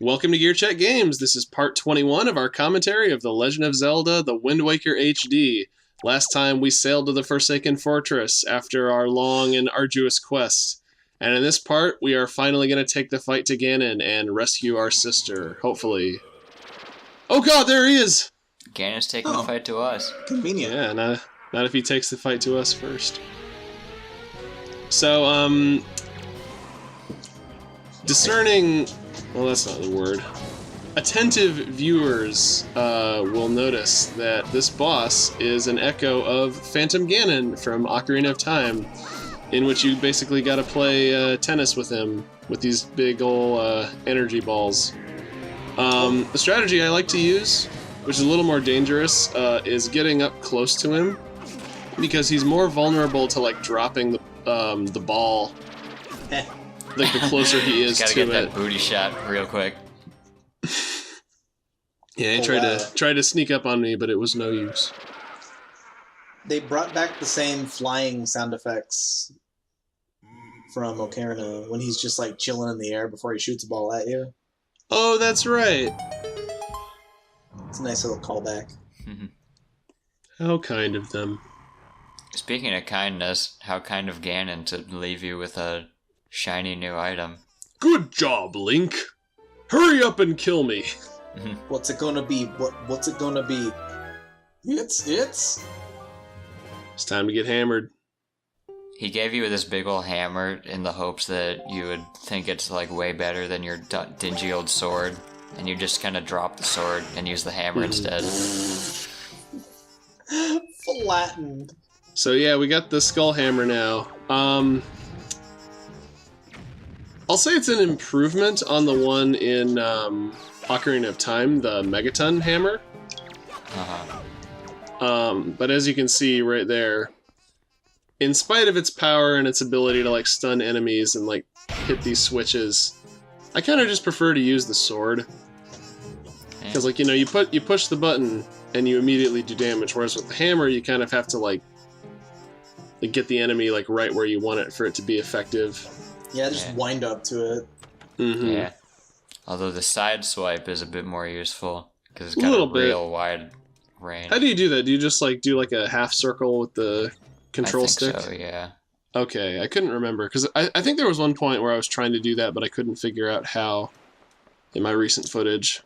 Welcome to GearCheckGames. This is part 21 of our commentary of The Legend of Zelda: The Wind Waker HD. Last time we sailed to the Forsaken Fortress after our long and arduous quest. And in this part, we are finally going to take the fight to Ganon and rescue our sister, hopefully. Oh god, there he is! Ganon's taking the fight to us. Convenient. Yeah, not if he takes the fight to us first. So, discerning... Well, that's not the word. Attentive viewers will notice that this boss is an echo of Phantom Ganon from Ocarina of Time, in which you basically gotta play tennis with him, with these big ol' energy balls. The strategy I like to use, which is a little more dangerous, is getting up close to him, because he's more vulnerable to, like, dropping the ball. Like, the closer he is to it. Gotta get that booty shot real quick. Yeah, he tried to sneak up on me, but it was no use. They brought back the same flying sound effects from Ocarina when he's just like chilling in the air before he shoots a ball at you. Oh, that's right. It's a nice little callback. How kind of them. Speaking of kindness, how kind of Ganon to leave you with a shiny new item. Good job, Link. Hurry up and kill me. What's it gonna be? What's it gonna be? It's time to get hammered. He gave you this big ol' hammer in the hopes that you would think it's like way better than your dingy old sword, and you just kind of drop the sword and use the hammer instead. flattened. So yeah, we got the skull hammer now. I'll say it's an improvement on the one in Ocarina of Time, the Megaton hammer. But as you can see right there, in spite of its power and its ability to like stun enemies and like hit these switches, I kind of just prefer to use the sword. Because like, you know, you push the button and you immediately do damage, whereas with the hammer you kind of have to like get the enemy like right where you want it for it to be effective. Yeah, just wind up to it. Yeah. Although the side swipe is a bit more useful because it's got a real wide range. How do you do that? Do you just like do like a half circle with the control stick? So, yeah. Okay, I couldn't remember because I think there was one point where I was trying to do that, but I couldn't figure out how in my recent footage.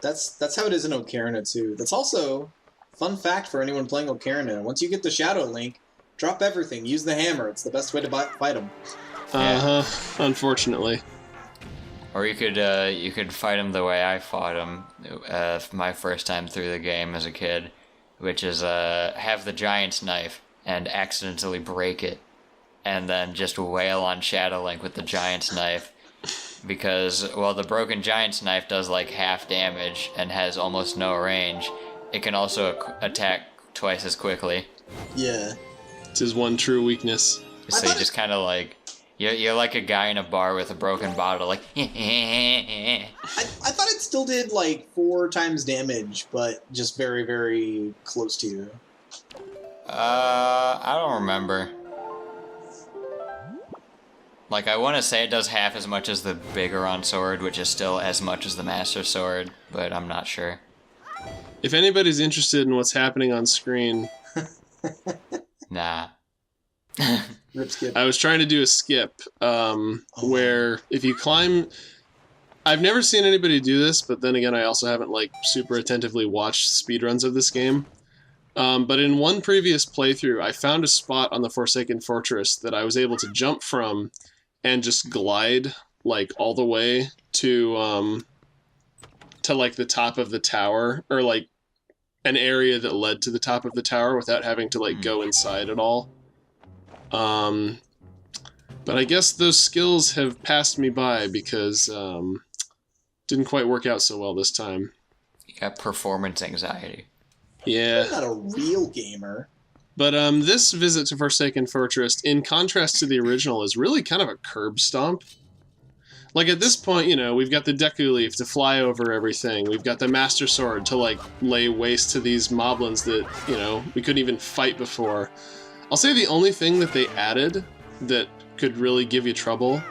That's how it is in Ocarina too. That's also fun fact for anyone playing Ocarina. Once you get the Shadow Link, drop everything. Use the hammer. It's the best way to fight him. Unfortunately. Or you could fight him the way I fought him my first time through the game as a kid, which is have the giant's knife and accidentally break it, and then just wail on Shadow Link with the giant's knife, because while the broken giant's knife does like half damage and has almost no range, it can also attack twice as quickly. Yeah. It's his one true weakness. So you just kind of like... You're like a guy in a bar with a broken bottle, like... I thought it still did, like, 4 times damage, but just very, very close to you. I don't remember. Like, I want to say it does half as much as the Bigoron sword, which is still as much as the Master Sword, but I'm not sure. If anybody's interested in what's happening on screen... Nah. Rip skip. I was trying to do a skip, where if you climb... I've never seen anybody do this, but then again I also haven't like super attentively watched speedruns of this game. But in one previous playthrough, I found a spot on the Forsaken Fortress that I was able to jump from and just glide like all the way to like the top of the tower, or like an area that led to the top of the tower without having to like go inside at all. But I guess those skills have passed me by because didn't quite work out so well this time. You got performance anxiety. Yeah. You're not a real gamer. But this visit to Forsaken Fortress, in contrast to the original, is really kind of a curb stomp. Like at this point, you know, we've got the Deku Leaf to fly over everything. We've got the Master Sword to like lay waste to these moblins that, you know, we couldn't even fight before. I'll say the only thing that they added that could really give you trouble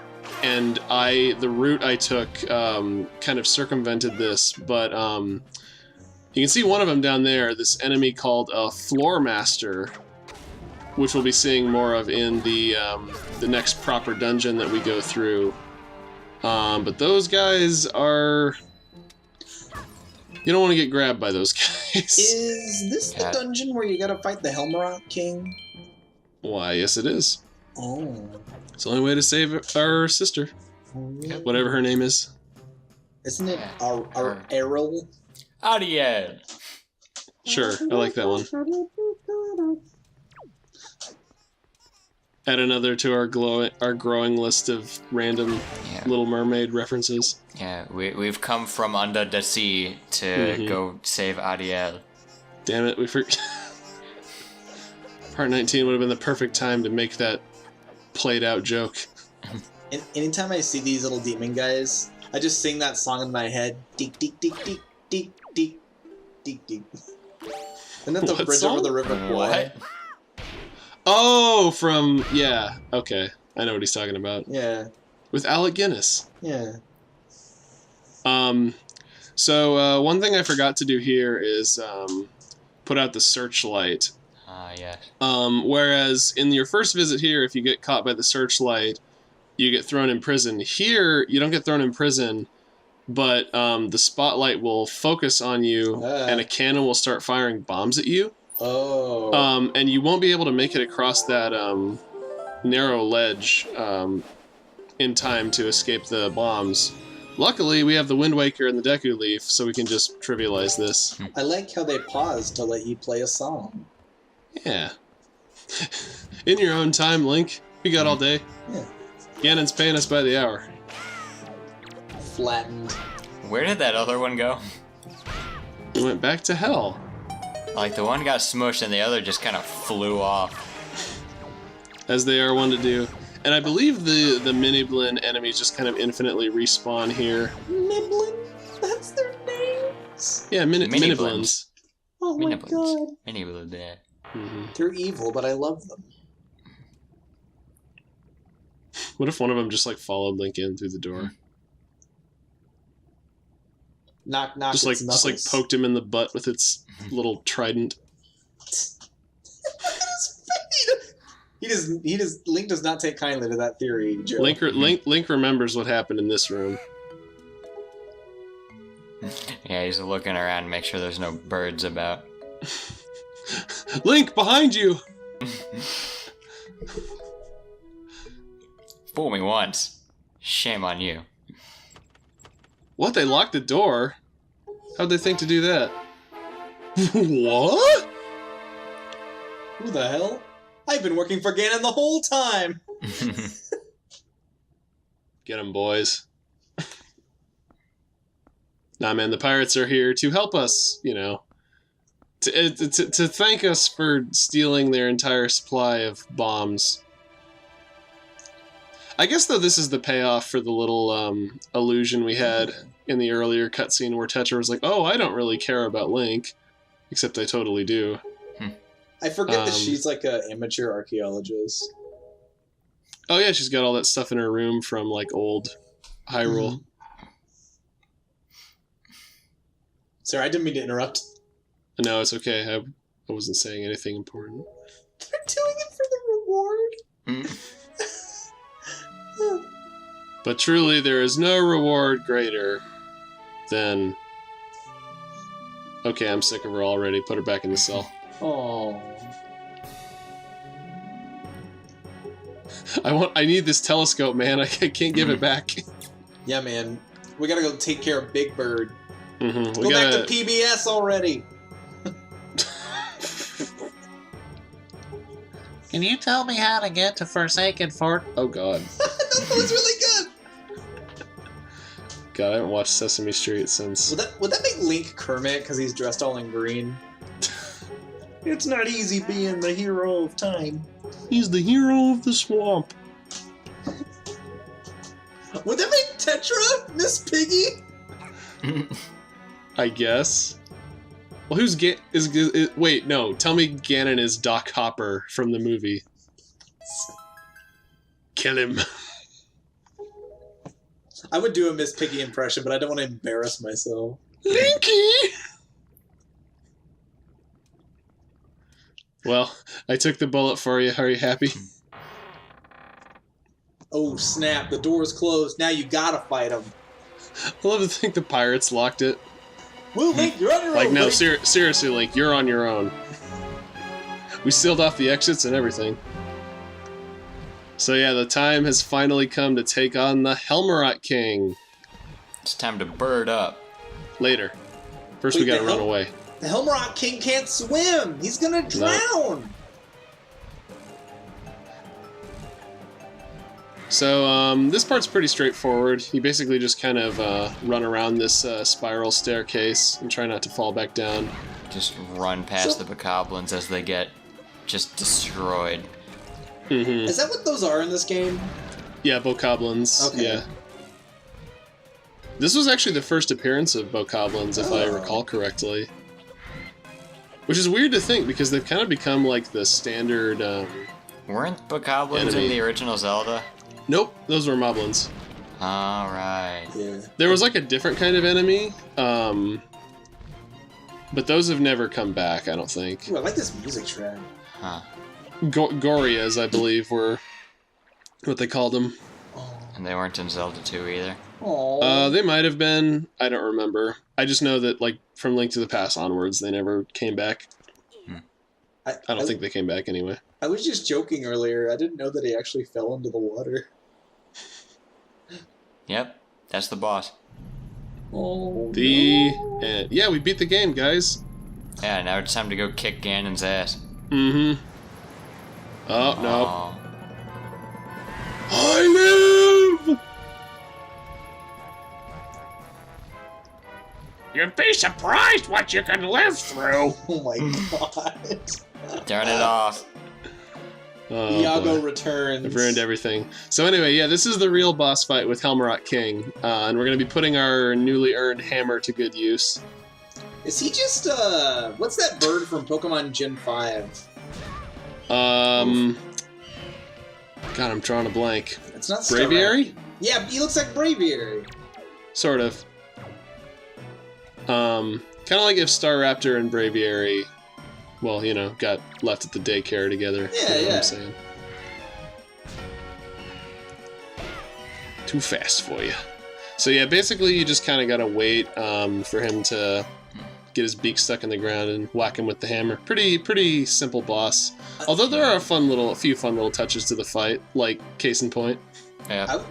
and the route I took kind of circumvented this, but you can see one of them down there, this enemy called a Floor Master, which we'll be seeing more of in the next proper dungeon that we go through. But those guys are... You don't want to get grabbed by those guys. Is this the dungeon where you gotta fight the Helmarok King? Why, yes it is. Oh. It's the only way to save our sister. Whatever her name is. Isn't it Errol? Ariel. Sure, I like that one. Add another to our growing list of random Little Mermaid references. Yeah, we've come from under the sea to go save Ariel. Damn it, we forgot. Part 19 would have been the perfect time to make that played out joke. Anytime I see these little demon guys, I just sing that song in my head. Deek, deek, deek, deek, deek, deek, deek, deek. Isn't that the What Bridge song? Over the River Kwai? Oh, from... Yeah, okay. I know what he's talking about. Yeah. With Alec Guinness. Yeah. So one thing I forgot to do here is put out the searchlight. Yes. Whereas in your first visit here, if you get caught by the searchlight, you get thrown in prison. Here, you don't get thrown in prison, but the spotlight will focus on you, and a cannon will start firing bombs at you. Oh. And you won't be able to make it across that narrow ledge in time to escape the bombs. Luckily, we have the Wind Waker and the Deku Leaf, so we can just trivialize this. I like how they pause to let you play a song. Yeah. In your own time, Link. We got all day. Yeah. Ganon's paying us by the hour. Flattened. Where did that other one go? We went back to hell. Like, the one got smushed and the other just kind of flew off. As they are one to do. And I believe the Mini-Blin enemies just kind of infinitely respawn here. Niblin? That's their names? Yeah, Mini-Blins. Oh my god. Mini-Blins, yeah. Mm-hmm. They're evil, but I love them. What if one of them just like followed Link in through the door? Knock, knock. Just like poked him in the butt with its little trident. Link does not take kindly to that theory, Joe. Link remembers what happened in this room. Yeah, he's looking around to make sure there's no birds about. Link, behind you! Fool me once. Shame on you. What? They locked the door? How'd they think to do that? What? Who the hell? I've been working for Ganon the whole time! Get 'em, boys. Nah, man, the pirates are here to help us, you know. To thank us for stealing their entire supply of bombs. I guess, though, this is the payoff for the little illusion we had in the earlier cutscene where Tetra was like, oh, I don't really care about Link. Except I totally do. I forget that she's like an amateur archaeologist. Oh, yeah, she's got all that stuff in her room from, like, old Hyrule. Mm-hmm. Sorry, I didn't mean to interrupt. No, it's okay. I wasn't saying anything important. They're doing it for the reward. But truly, there is no reward greater than... Okay, I'm sick of her already. Put her back in the cell. Oh. I need this telescope, man. I can't give it back. Yeah, man. We gotta go take care of Big Bird. Mm-hmm. Go back to PBS already. Can you tell me how to get to Forsaken Fort? Oh, God. That was really good. God, I haven't watched Sesame Street since... Would that make Link Kermit because he's dressed all in green? It's not easy being the hero of time. He's the hero of the swamp. Would that make Tetra Miss Piggy? I guess. Well, who's wait, no. Tell me Ganon is Doc Hopper from the movie. Kill him. I would do a Miss Piggy impression, but I don't want to embarrass myself. Pinky! Well, I took the bullet for you. Are you happy? Oh, snap. The door's closed. Now you gotta fight him. I love to think the pirates locked it. Well, Link, you're on your Like, own. no, Link. seriously, Link, you're on your own. We sealed off the exits and everything. So yeah, the time has finally come to take on the Helmerot King. It's time to bird up. Later. First Wait, we gotta the run hell- away. The Helmerot King can't swim. He's gonna drown. So, this part's pretty straightforward. You basically just kind of run around this spiral staircase and try not to fall back down. Just run past So- the bokoblins as they get just destroyed. Mm-hmm. Is that what those are in this game? Yeah, bokoblins. Okay. Yeah. This was actually the first appearance of bokoblins, if I Oh. recall correctly. Which is weird to think, because they've kind of become like the standard... Weren't bokoblins Enemy. in the original Zelda? Nope, those were moblins. Alright. Yeah. There was like a different kind of enemy, but those have never come back, I don't think. Ooh, I like this music track. Huh. Gorias, I believe, were what they called them. Oh. And they weren't in Zelda 2 either? They might have been. I don't remember. I just know that, like, from Link to the Past onwards, they never came back. I don't think they came back anyway. I was just joking earlier. I didn't know that he actually fell into the water. Yep, that's the boss. Oh. And yeah, we beat the game, guys. Yeah, now it's time to go kick Ganon's ass. Mm-hmm. Oh, no. Oh. I live! You'd be surprised what you can live through. Oh my god. Turn it off. Oh, Iago boy. returns. I've ruined everything. So anyway, yeah, this is the real boss fight with Helmerot King, and we're going to be putting our newly earned hammer to good use. Is he just, what's that bird from Pokemon Gen 5? God, I'm drawing a blank. It's not Braviary? Yeah, he looks like Braviary. Sort of. Kind of like if Staraptor and Braviary, well, you know, got left at the daycare together. Yeah, You know what yeah. I'm saying? Too fast for you. So yeah, basically you just kind of gotta wait for him to get his beak stuck in the ground and whack him with the hammer. Pretty simple boss. Although there are a few fun little touches to the fight, like case in point. Yeah.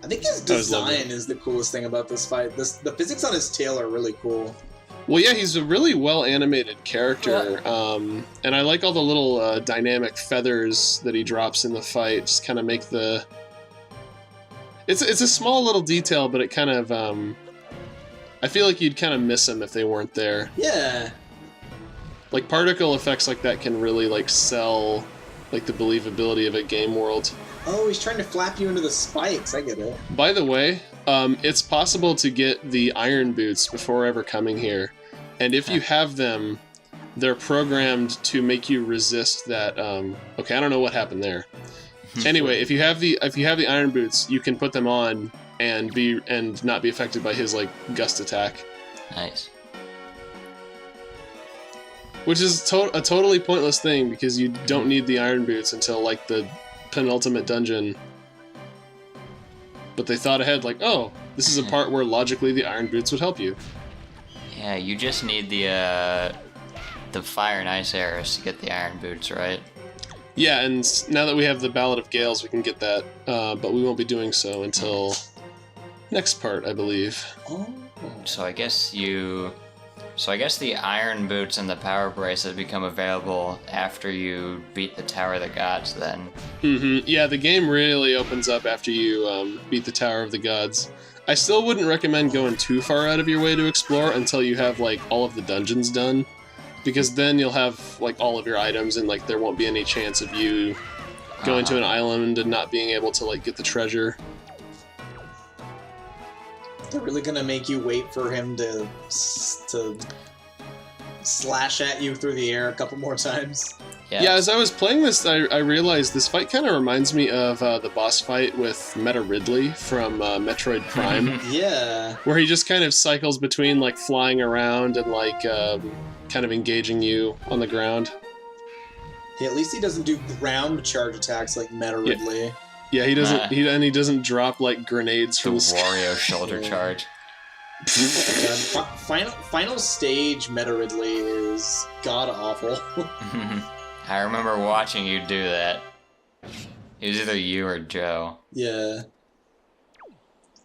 I think his I always loved design is the coolest thing about this fight. The physics on his tail are really cool. Well, yeah, he's a really well animated character, and I like all the little dynamic feathers that he drops in the fight. Just kind of make the. It's a small little detail, but it kind of I feel like you'd kind of miss them if they weren't there. Yeah. Like particle effects like that can really like sell like the believability of a game world. Oh, he's trying to flap you into the spikes. I get it. By the way, it's possible to get the iron boots before ever coming here, and if you have them, they're programmed to make you resist that. Okay, I don't know what happened there. Anyway, if you have the iron boots, you can put them on and not be affected by his like gust attack, Nice. which is a totally pointless thing because you don't need the iron boots until like the penultimate dungeon. But they thought ahead, like, oh, this is a part where logically the iron boots would help you. Yeah, you just need the fire and ice arrows to get the iron boots, right? Yeah, and now that we have the Ballad of Gales, we can get that, but we won't be doing so until next part, I believe. Oh. So I guess the iron boots and the power bracelet become available after you beat the Tower of the Gods then. Yeah, the game really opens up after you beat the Tower of the Gods. I still wouldn't recommend going too far out of your way to explore until you have like all of the dungeons done, because then you'll have like all of your items and like there won't be any chance of you going to an island and not being able to like get the treasure. They're really gonna make you wait for him to slash at you through the air a couple more times. Yeah, as I was playing this, I realized this fight kind of reminds me of the boss fight with Meta Ridley from Metroid Prime. Yeah. Where he just kind of cycles between, like, flying around and, like, kind of engaging you on the ground. Yeah, at least he doesn't do ground charge attacks like Meta Ridley. Yeah, he doesn't. He doesn't drop, like, grenades from the sky. Wario shoulder charge. Final stage Meta Ridley is god awful. I remember watching you do that. It was either you or Joe. Yeah.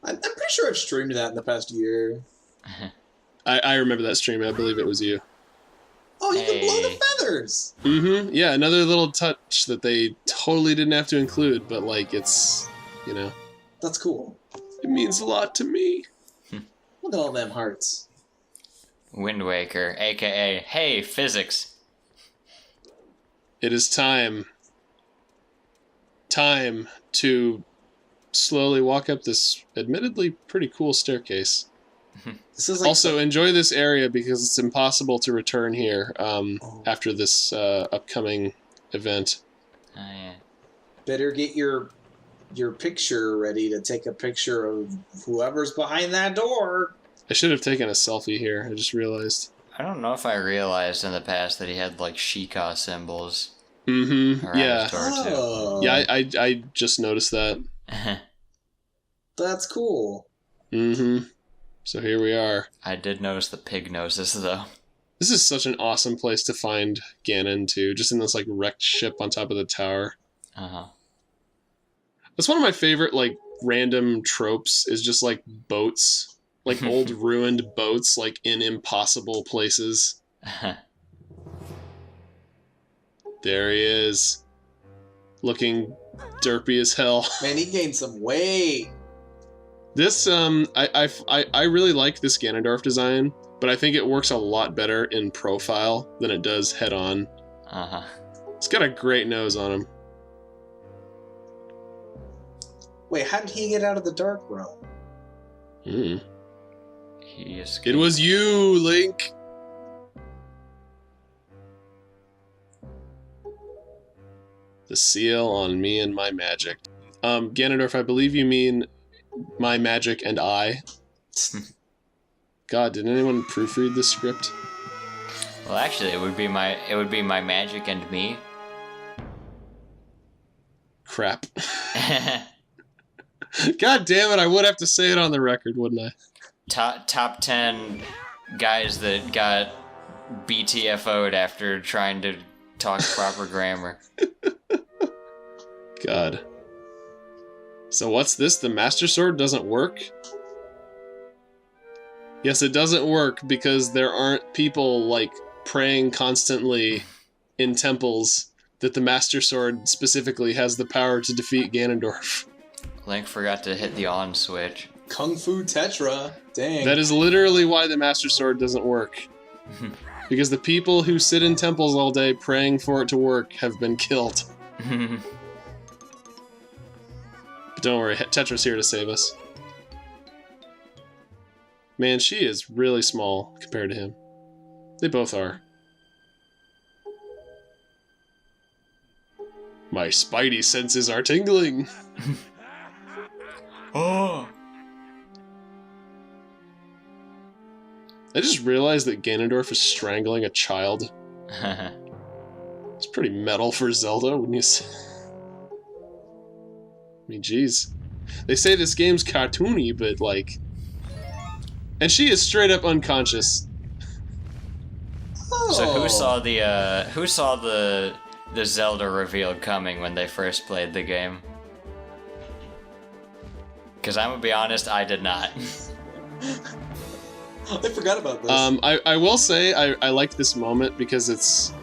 I'm pretty sure I've streamed that in the past year. I remember that stream. I believe it was you. Oh, you can blow the feathers! Mm-hmm. Yeah, another little touch that they totally didn't have to include, but, like, it's, you know. That's cool. It means a lot to me. Look at all them hearts. Wind Waker, aka, hey, physics. It is time. Time to slowly walk up this admittedly pretty cool staircase. This is like also, enjoy this area because it's impossible to return here after this upcoming event. Oh, yeah. Better get your picture ready to take a picture of whoever's behind that door. I should have taken a selfie here. I just realized. I don't know if I realized in the past that he had, like, Sheikah symbols. Mm-hmm. Yeah. Oh. Yeah, I just noticed that. That's cool. Mm-hmm. So here we are. I did notice the pig noses, though. This is such an awesome place to find Ganon, too. Just in this, like, wrecked ship on top of the tower. Uh-huh. That's one of my favorite, like, random tropes, is just, like, boats. Like, old ruined boats, like, in impossible places. There he is. Looking derpy as hell. Man, he gained some weight. This, I really like this Ganondorf design, but I think it works a lot better in profile than it does head-on. Uh-huh. It's got a great nose on him. Wait, how did he get out of the dark realm? Mm. He escaped. It was you, Link! The seal on me and my magic. Ganondorf, I believe you mean my magic and I. God, did anyone proofread the script? Well, actually, it would be my magic and me. Crap. God damn it, I would have to say it on the record, wouldn't I? Top 10 guys that got BTFO'd after trying to talk proper grammar. God. So what's this? The Master Sword doesn't work? Yes, it doesn't work because there aren't people, like, praying constantly in temples that the Master Sword specifically has the power to defeat Ganondorf. Link forgot to hit the on switch. Kung Fu Tetra. Dang. That is literally why the Master Sword doesn't work. Because the people who sit in temples all day praying for it to work have been killed. But don't worry, Tetra's here to save us. Man, she is really small compared to him. They both are. My spidey senses are tingling. Oh! I just realized that Ganondorf is strangling a child. It's pretty metal for Zelda, wouldn't you say? I mean, jeez. They say this game's cartoony, but, like... And she is straight up unconscious. Oh. So who saw the Zelda reveal coming when they first played the game? Because I'm gonna be honest, I did not. I forgot about this. I will say I liked this moment because it's...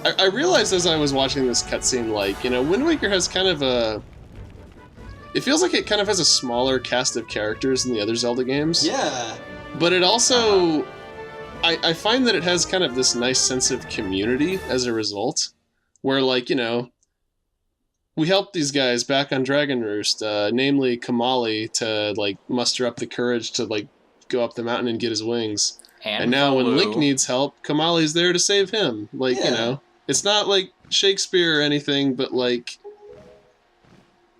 I realized as I was watching this cutscene, like, you know, Wind Waker has kind of a... It feels like it kind of has a smaller cast of characters than the other Zelda games. Yeah. But it also... I find that it has kind of this nice sense of community as a result. Where, like, you know... We helped these guys back on Dragon Roost, namely Kamali, to, like, muster up the courage to, like, go up the mountain and get his wings. And now when Link needs help, Kamali's there to save him. Like, you know, It's not like Shakespeare or anything, but like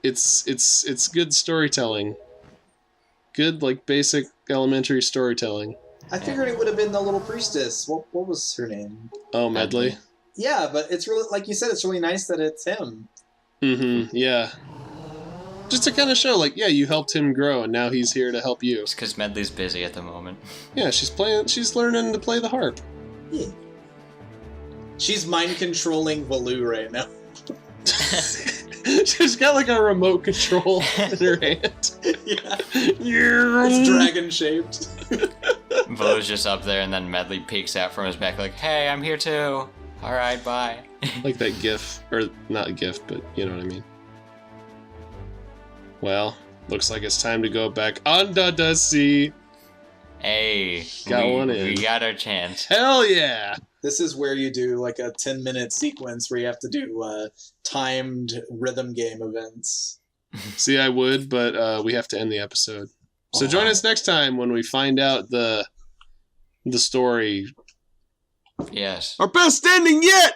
it's good storytelling. Good like basic elementary storytelling. I figured it would have been the little priestess. What was her name? Oh, Medley. Yeah, but it's really, like you said, it's really nice that it's him. Mm-hmm. Yeah. Just to kind of show, like, yeah, you helped him grow, and now he's here to help you. It's because Medley's busy at the moment. Yeah, she's learning to play the harp. Yeah. She's mind controlling Valoo right now. She's got like a remote control in her hand. Yeah. It's dragon shaped. Vo's just up there, and then Medley peeks out from his back like, hey, I'm here too. Alright, bye. Like that gif. Or not a gif, but you know what I mean. Well, looks like it's time to go back under the sea. Hey, Got one in. We got our chance. Hell yeah! This is where you do like a 10-minute sequence where you have to do timed rhythm game events. See, I would, but we have to end the episode. So join us next time when we find out the story. Yes. Our best ending yet!